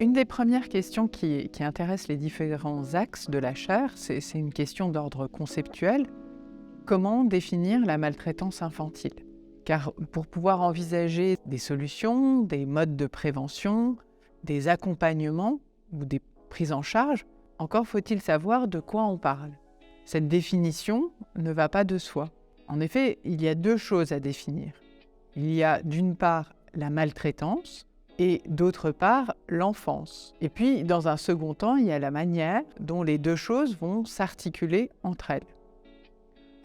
Une des premières questions qui intéresse les différents axes de la chaire, c'est une question d'ordre conceptuel. Comment définir la maltraitance infantile? Car pour pouvoir envisager des solutions, des modes de prévention, des accompagnements ou des prises en charge, encore faut-il savoir de quoi on parle. Cette définition ne va pas de soi. En effet, il y a deux choses à définir. Il y a d'une part la maltraitance et d'autre part l'enfance. Et puis, dans un second temps, il y a la manière dont les deux choses vont s'articuler entre elles.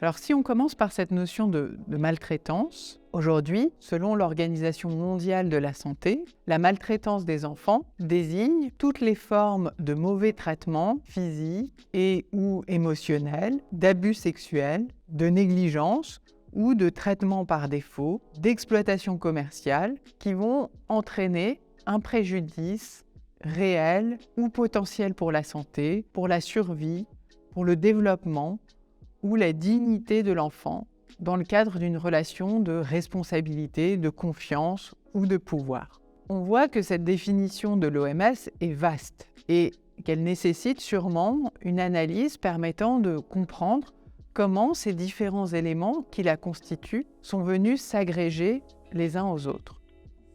Alors, si on commence par cette notion de maltraitance, aujourd'hui, selon l'Organisation mondiale de la santé, la maltraitance des enfants désigne toutes les formes de mauvais traitements physiques et ou émotionnels, d'abus sexuels, de négligence ou de traitement par défaut, d'exploitation commerciale qui vont entraîner un préjudice réel ou potentiel pour la santé, pour la survie, pour le développement ou la dignité de l'enfant dans le cadre d'une relation de responsabilité, de confiance ou de pouvoir. On voit que cette définition de l'OMS est vaste et qu'elle nécessite sûrement une analyse permettant de comprendre comment ces différents éléments qui la constituent sont venus s'agréger les uns aux autres.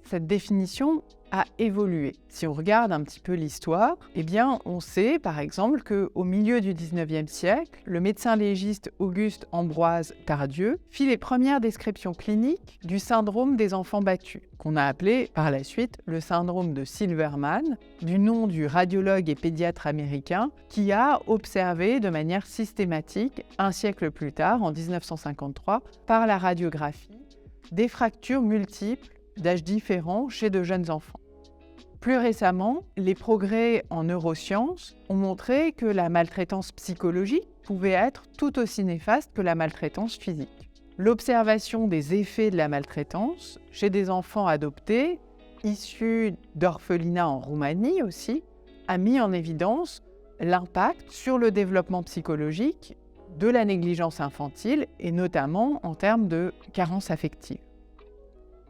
Cette définition a évolué. Si on regarde un petit peu l'histoire, eh bien, on sait par exemple qu'au milieu du XIXe siècle, le médecin légiste Auguste Ambroise Tardieu fit les premières descriptions cliniques du syndrome des enfants battus, qu'on a appelé par la suite le syndrome de Silverman, du nom du radiologue et pédiatre américain qui a observé de manière systématique, un siècle plus tard, en 1953, par la radiographie, des fractures multiples d'âges différents chez de jeunes enfants. Plus récemment, les progrès en neurosciences ont montré que la maltraitance psychologique pouvait être tout aussi néfaste que la maltraitance physique. L'observation des effets de la maltraitance chez des enfants adoptés, issus d'orphelinats en Roumanie aussi, a mis en évidence l'impact sur le développement psychologique de la négligence infantile et notamment en termes de carence affective.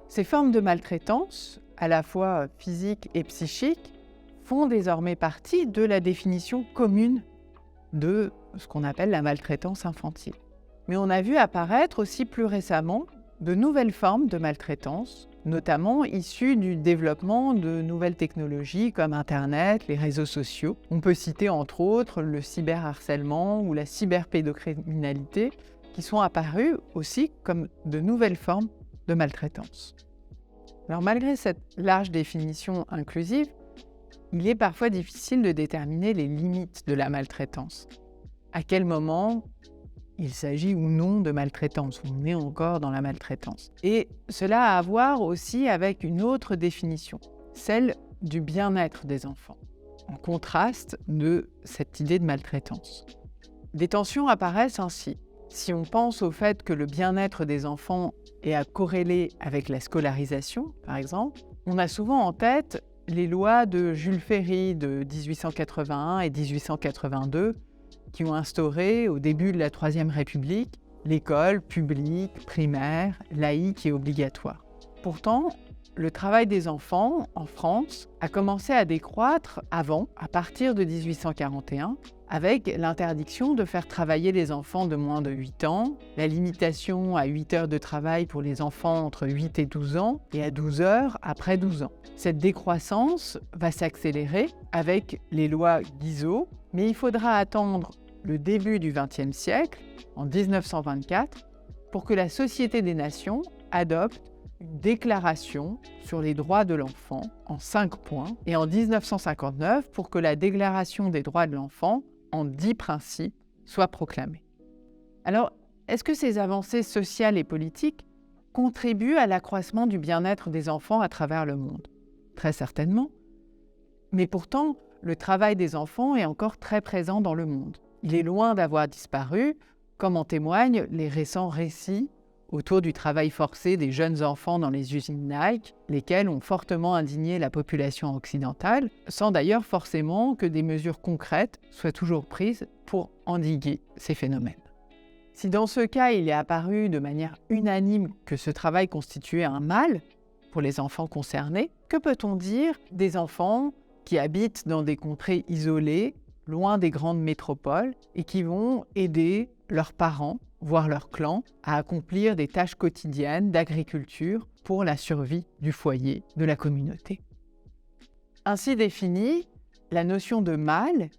Ces formes de maltraitance, à la fois physiques et psychiques, font désormais partie de la définition commune de ce qu'on appelle la maltraitance infantile. Mais on a vu apparaître aussi plus récemment de nouvelles formes de maltraitance, notamment issues du développement de nouvelles technologies comme Internet, les réseaux sociaux. On peut citer entre autres le cyberharcèlement ou la cyberpédocriminalité qui sont apparues aussi comme de nouvelles formes de maltraitance. Alors malgré cette large définition inclusive, il est parfois difficile de déterminer les limites de la maltraitance. À quel moment il s'agit ou non de maltraitance, ou on est encore dans la maltraitance. Et cela a à voir aussi avec une autre définition, celle du bien-être des enfants, en contraste de cette idée de maltraitance. Des tensions apparaissent ainsi. Si on pense au fait que le bien-être des enfants est à corréler avec la scolarisation, par exemple, on a souvent en tête les lois de Jules Ferry de 1881 et 1882 qui ont instauré, au début de la Troisième République, l'école publique, primaire, laïque et obligatoire. Pourtant, le travail des enfants en France a commencé à décroître avant, à partir de 1841, avec l'interdiction de faire travailler les enfants de moins de 8 ans, la limitation à 8 heures de travail pour les enfants entre 8 et 12 ans et à 12 heures après 12 ans. Cette décroissance va s'accélérer avec les lois Guizot, mais il faudra attendre le début du XXe siècle, en 1924, pour que la Société des Nations adopte une déclaration sur les droits de l'enfant en 5 points et en 1959 pour que la Déclaration des droits de l'enfant en 10 principes soit proclamée. Alors, est-ce que ces avancées sociales et politiques contribuent à l'accroissement du bien-être des enfants à travers le monde? Très certainement. Mais pourtant, le travail des enfants est encore très présent dans le monde. Il est loin d'avoir disparu, comme en témoignent les récents récits autour du travail forcé des jeunes enfants dans les usines Nike, lesquels ont fortement indigné la population occidentale, sans d'ailleurs forcément que des mesures concrètes soient toujours prises pour endiguer ces phénomènes. Si dans ce cas, il est apparu de manière unanime que ce travail constituait un mal pour les enfants concernés, que peut-on dire des enfants qui habitent dans des contrées isolées, loin des grandes métropoles, et qui vont aider leurs parents, voire leur clan, à accomplir des tâches quotidiennes d'agriculture pour la survie du foyer, de la communauté. Ainsi définie, la notion de mal,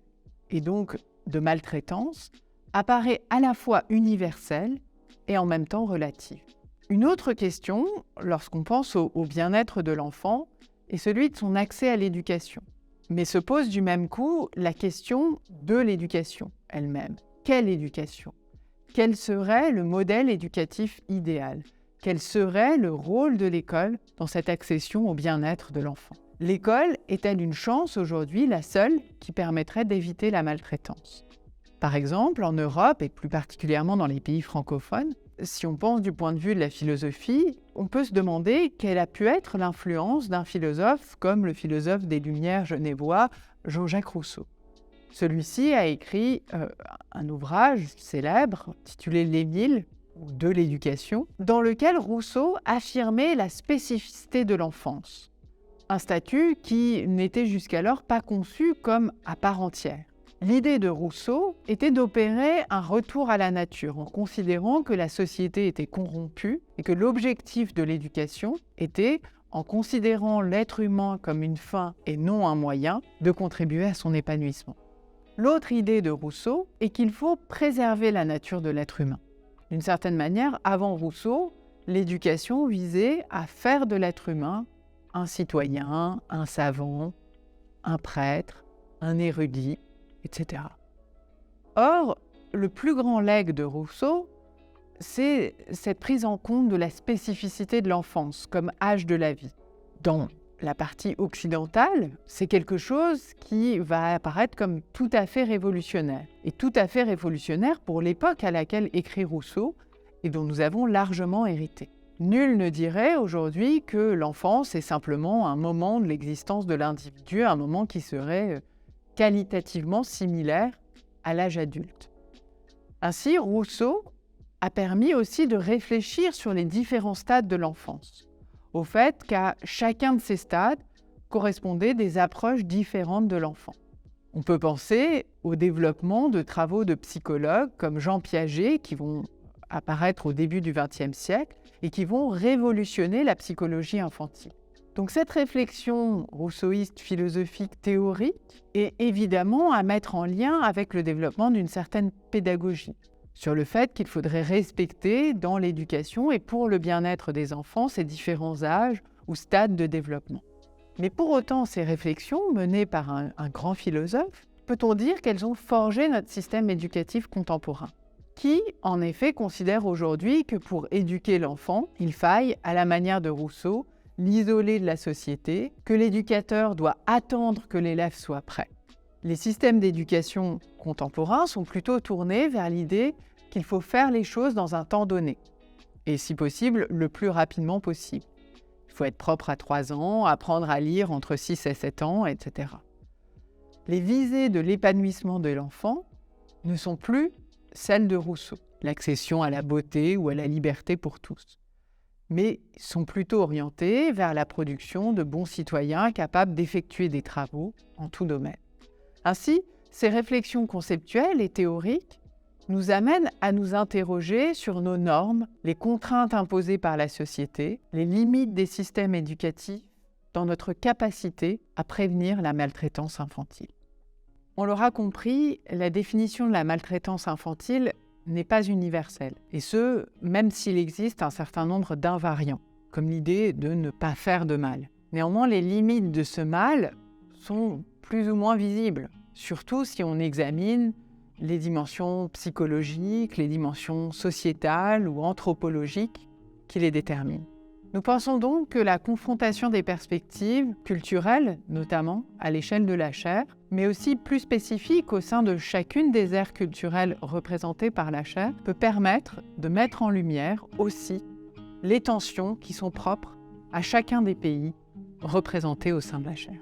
et donc de maltraitance, apparaît à la fois universelle et en même temps relative. Une autre question, lorsqu'on pense au bien-être de l'enfant, est celui de son accès à l'éducation. Mais se pose du même coup la question de l'éducation elle-même. Quelle éducation ? Quel serait le modèle éducatif idéal ? Quel serait le rôle de l'école dans cette accession au bien-être de l'enfant ? L'école est-elle une chance aujourd'hui, la seule, qui permettrait d'éviter la maltraitance ? Par exemple, en Europe, et plus particulièrement dans les pays francophones, si on pense du point de vue de la philosophie, on peut se demander quelle a pu être l'influence d'un philosophe comme le philosophe des Lumières genevois, Jean-Jacques Rousseau. Celui-ci a écrit un ouvrage célèbre intitulé « L'Émile » ou « De l'éducation », dans lequel Rousseau affirmait la spécificité de l'enfance, un statut qui n'était jusqu'alors pas conçu comme à part entière. L'idée de Rousseau était d'opérer un retour à la nature en considérant que la société était corrompue et que l'objectif de l'éducation était, en considérant l'être humain comme une fin et non un moyen, de contribuer à son épanouissement. L'autre idée de Rousseau est qu'il faut préserver la nature de l'être humain. D'une certaine manière, avant Rousseau, l'éducation visait à faire de l'être humain un citoyen, un savant, un prêtre, un érudit, etc. Or, le plus grand legs de Rousseau, c'est cette prise en compte de la spécificité de l'enfance comme âge de la vie. Dans la partie occidentale, c'est quelque chose qui va apparaître comme tout à fait révolutionnaire. Et tout à fait révolutionnaire pour l'époque à laquelle écrit Rousseau et dont nous avons largement hérité. Nul ne dirait aujourd'hui que l'enfance est simplement un moment de l'existence de l'individu, un moment qui serait qualitativement similaire à l'âge adulte. Ainsi, Rousseau a permis aussi de réfléchir sur les différents stades de l'enfance, au fait qu'à chacun de ces stades correspondaient des approches différentes de l'enfant. On peut penser au développement de travaux de psychologues comme Jean Piaget, qui vont apparaître au début du XXe siècle et qui vont révolutionner la psychologie infantile. Donc cette réflexion rousseauiste philosophique théorique est évidemment à mettre en lien avec le développement d'une certaine pédagogie, sur le fait qu'il faudrait respecter dans l'éducation et pour le bien-être des enfants ces différents âges ou stades de développement. Mais pour autant, ces réflexions menées par un grand philosophe, peut-on dire qu'elles ont forgé notre système éducatif contemporain, qui, en effet, considère aujourd'hui que pour éduquer l'enfant, il faille, à la manière de Rousseau, l'isoler de la société, que l'éducateur doit attendre que l'élève soit prêt. Les systèmes d'éducation contemporains sont plutôt tournés vers l'idée qu'il faut faire les choses dans un temps donné, et si possible, le plus rapidement possible. Il faut être propre à 3 ans, apprendre à lire entre 6 et 7 ans, etc. Les visées de l'épanouissement de l'enfant ne sont plus celles de Rousseau, l'accession à la beauté ou à la liberté pour tous, mais sont plutôt orientés vers la production de bons citoyens capables d'effectuer des travaux en tout domaine. Ainsi, ces réflexions conceptuelles et théoriques nous amènent à nous interroger sur nos normes, les contraintes imposées par la société, les limites des systèmes éducatifs dans notre capacité à prévenir la maltraitance infantile. On l'aura compris, la définition de la maltraitance infantile n'est pas universelle, et ce, même s'il existe un certain nombre d'invariants, comme l'idée de ne pas faire de mal. Néanmoins, les limites de ce mal sont plus ou moins visibles, surtout si on examine les dimensions psychologiques, les dimensions sociétales ou anthropologiques qui les déterminent. Nous pensons donc que la confrontation des perspectives culturelles, notamment à l'échelle de la chaire, mais aussi plus spécifique au sein de chacune des aires culturelles représentées par la chaire, peut permettre de mettre en lumière aussi les tensions qui sont propres à chacun des pays représentés au sein de la chaire.